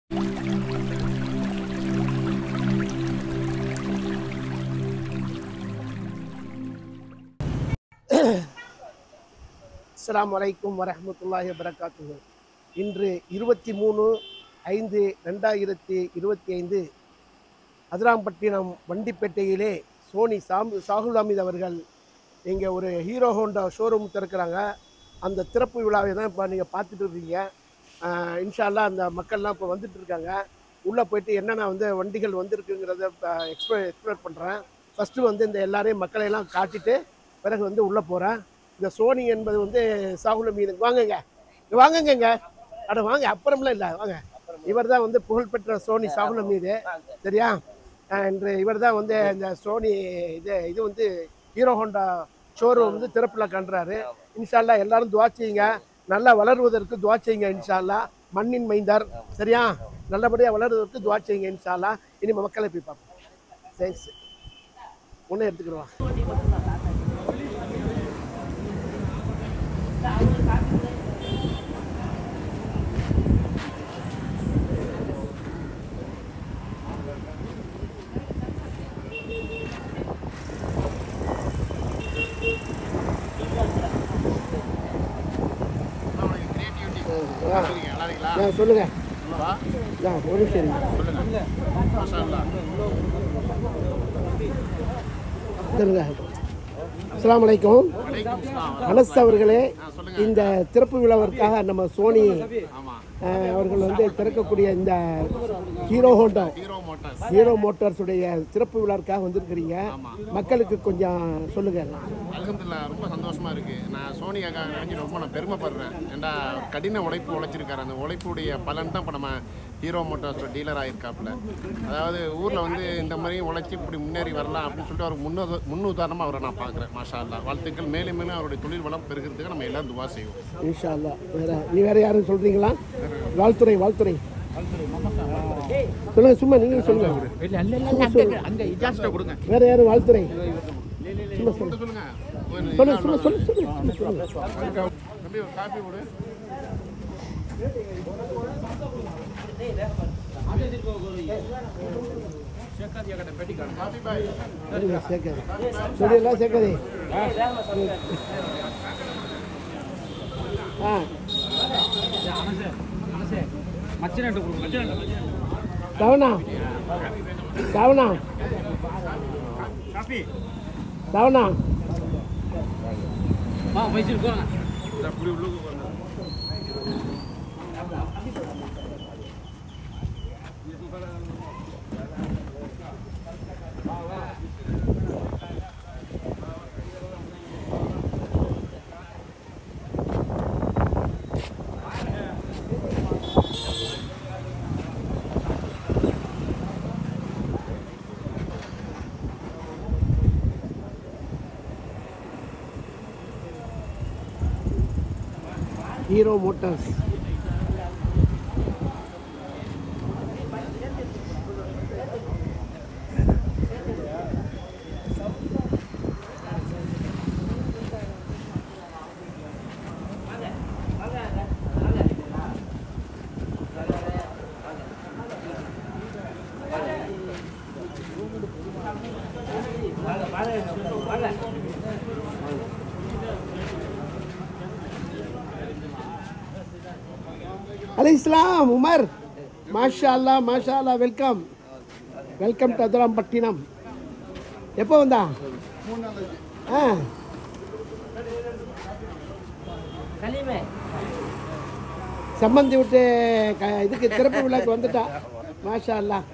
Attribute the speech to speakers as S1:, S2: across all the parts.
S1: அஸ்ஸலாமு அலைக்கும் வரஹ்மத்துல்லாஹி வபரகாத்துஹு. இன்று 23/5/2025 அதிராம்பட்டினம் வண்டிப்பேட்டையிலே சோனி சாகுல் ஹமீத் அவர்கள் இங்கே ஒரு ஹீரோ ஹோண்டா ஷோரூம் திறக்கிறாங்க. அந்த திறப்பு விழாவை தான் இப்போ நீங்கள் பார்த்துட்டு இருக்கீங்க. இன்ஷா அல்லாஹ் அந்த மக்கள்லாம் இப்போ வந்துட்டு இருக்காங்க. உள்ளே போயிட்டு என்னென்ன வண்டிகள் வந்திருக்குங்கிறத எக்ஸ்ப்ளோர் பண்ணுறேன். ஃபஸ்ட்டு இந்த எல்லாரையும் மக்களையெல்லாம் காட்டிட்டு பிறகு உள்ளே போகிறேன். இந்த சோனி என்பது சாகுல் ஹமீது வாங்கங்க அட வாங்க, அப்புறம்லாம் இல்லை வாங்க. இவர் தான் புகழ்பெற்ற சோனி சாகுல் ஹமீது, சரியா? இன்று இவர் தான் இந்த சோனி இது ஹீரோ ஹோண்டா ஷோரூம் திறப்பில் காண்றாரு. இன்ஷா அல்லாஹ் எல்லாரும் துவா செய்யுங்க, நல்லா வளருவதற்கு துவா செய்யுங்க. இன்ஷா அல்லாஹ் மண்ணின் மைந்தர், சரியா? நல்லபடியாக வளருவதற்கு துவா செய்யுங்க. இன்ஷா அல்லாஹ் இனி மக்களை போய் பார்ப்போம். தேங்க்ஸ். ஒன்றே எடுத்துக்கிடுவா. சொல்லுங்க. ஒரு சரி சொல்லுங்க. அஸ்ஸலாமு அலைக்கும். அனஸ் அவர்களே, இந்த திறப்பு விழாவிற்காக நம்ம சோனி அவர்கள் திறக்கக்கூடிய இந்த ஹீரோ மோட்டார்ஸ் உடைய திறப்பு விழாவுக்காக வந்திருக்கிறீங்க. மக்களுக்கு கொஞ்சம் சொல்லுங்க.
S2: அல்ஹம்துலில்லாஹ், ரொம்ப சந்தோஷமா இருக்கு. நான் சோனியாக்காக நினைச்சு ரொம்ப பெருமைப்படுறேன். ஏன்னா கடின உழைச்சிருக்காரு. அந்த உழைப்புடைய பலன் தான் இப்போ நம்ம ஹீரோ மோட்டார்ஸ் டீலர் ஆகிருக்காப்புல. அதாவது ஊரில் இந்த மாதிரி உழைச்சி இப்படி முன்னேறி வரலாம் அப்படின்னு சொல்லிட்டு அவர் முன்னுதாரணமாக அவரை நான் பார்க்குறேன். மாஷா அல்லாஹ், வாழ்த்துக்கள். மேலும் மேலும் அவருடைய தொழில் வளம் பெருகிறதுக்கு நம்ம எல்லாம் துவா செய்வோம்.
S1: இன்ஷா அல்லாஹ். வேற யாரும் சொல்றீங்களா? வாழ்த்துறை சொல்லுங்க. சும்மா நீங்க சொல்லுங்க. வேற யாரும் வாழ்த்துறை
S2: சொல்லுங்க. காப்பி போடு.
S1: சேர்க்காதே. சவனா ஹீரோ மோட்டார்ஸ். அலைஹிஸ்ஸலாம் Umar. Masha Allah, welcome to Adirampattinam. எப்போ வந்தா? சம்பந்தி விட்டு இதுக்கு திறப்பு விழாக்கு வந்துட்டா. மாஷா அல்லாஹ்.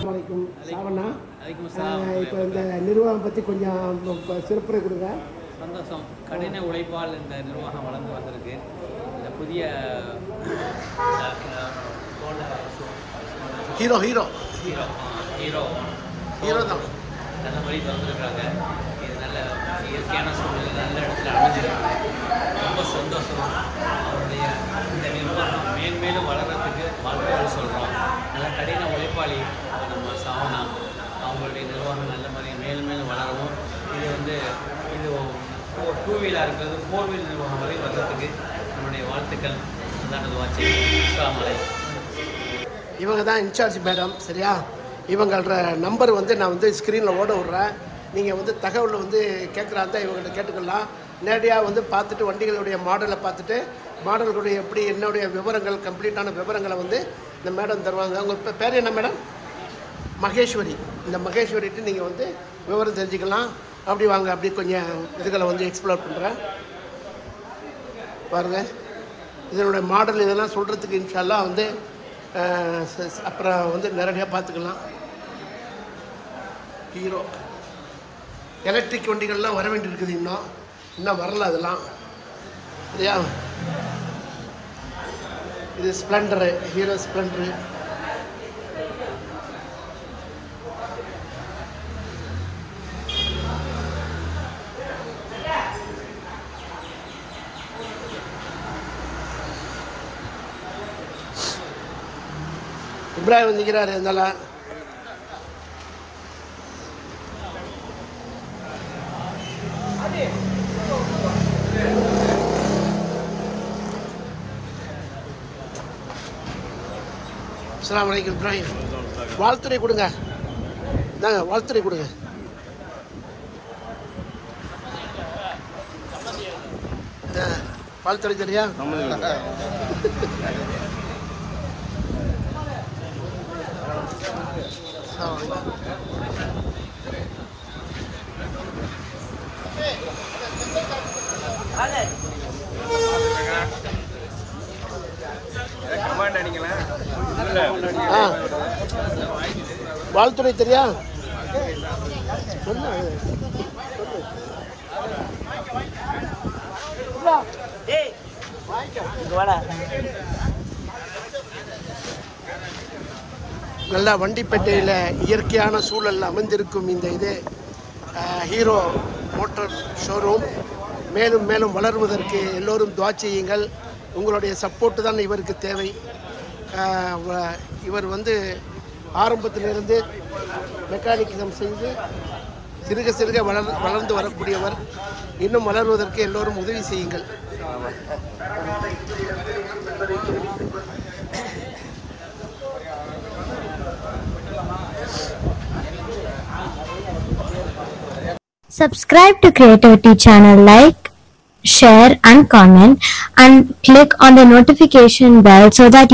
S1: வணக்கம் சாவண்ணா. இப்போ இந்த நிர்வாகம் பற்றி கொஞ்சம் சிறப்புரை கொடுங்க.
S3: சந்தோஷம். கடின உழைப்பால் இந்த நிர்வாகம் வளர்ந்து வந்திருக்கு. இந்த புதிய ஹீரோ தான் நல்ல மாதிரி திறந்துருக்குறாங்க. இது நல்ல இயற்கையான சூழ்நிலை, நல்ல இடத்துல அமைஞ்சிருக்காங்க. ரொம்ப சந்தோஷம். அவருடைய இந்த நிர்வாகம் மேன்மேலும் வளர்கிறதுக்கு வாழ்த்துக்கள் சொல்கிறோம். நல்ல கடின உழைப்பாளி நம்ம சாவனா. அவங்களுடைய நிர்வாகம் நல்ல மாதிரி மேலும் மேலும் வளரவும், இது டூ வீலாக இருக்கிறது 4 வீல் நிறுவனம் வரை வர்றதுக்கு நம்மளுடைய வாழ்த்துக்கள். அதான் வாட்சி அஸ்ஸலாமு.
S1: இவங்க தான் இன்சார்ஜ் மேடம், சரியா? இவங்களோட நம்பர் வந்து நான் வந்து ஸ்க்ரீனில் ஓட விட்றேன். நீங்கள் வந்து தகவல் வந்து கேட்குறாங்க இவங்கள்ட்ட கேட்டுக்கலாம். நேரடியாக வந்து பார்த்துட்டு வண்டிகளுடைய மாடலை பார்த்துட்டு மாடல்களுடைய எப்படி என்னுடைய விவரங்கள் கம்ப்ளீட்டான விவரங்களை வந்து இந்த மேடம் தருவாங்க. உங்கள் பேர் என்ன மேடம்? மகேஸ்வரி. இந்த மகேஸ்வரிட்டு நீங்கள் வந்து விவரம் தெரிஞ்சுக்கலாம். அப்படி வாங்க, அப்படி கொஞ்சம் இதுகளை வந்து எக்ஸ்ப்ளோர் பண்ணுறேன் பாருங்கள். இதனுடைய மாடல் இதெல்லாம் சொல்கிறதுக்கு இன்ஷால்லாம் வந்து அப்புறம் வந்து நேரடியாக பார்த்துக்கலாம். ஹீரோ எலக்ட்ரிக் வண்டிகள்லாம் வர வேண்டியிருக்குது, இன்னும் வரல அதெல்லாம், சரியா? இது ஸ்ப்ளெண்டரு, ஹீரோ ஸ்ப்ளெண்டரு. இப்ராஹிம் வந்துக்கிறாரு. இருந்தாலும் அஸ்ஸலாமு அலைக்கும் இப்ராஹிம். வாழ்த்துறை கொடுங்க, இந்தாங்க வாழ்த்துறை கொடுங்க. வாழ்த்துறை சரியா? வாழ்த்துறை தெரியா? சொல்லு. நல்லா வண்டிப்பேட்டையில் இயற்கையான சூழல் அமைந்திருக்கும் இந்த இது ஹீரோ மோட்டார் ஷோரூம் மேலும் மேலும் வளர்வதற்கு எல்லோரும் துஆ செய்யுங்கள். உங்களுடைய சப்போர்ட்டு தான் இவருக்கு தேவை. இவர் வந்து ஆரம்பத்திலிருந்து மெக்கானிக்கம் செய்து சிறுக சிறுக வளர்ந்து வரக்கூடியவர். இன்னும் வளர்வதற்கு எல்லோரும் உதவி செய்யுங்கள்.
S4: Subscribe to Creativity channel, like, share and comment, and click on the notification bell so that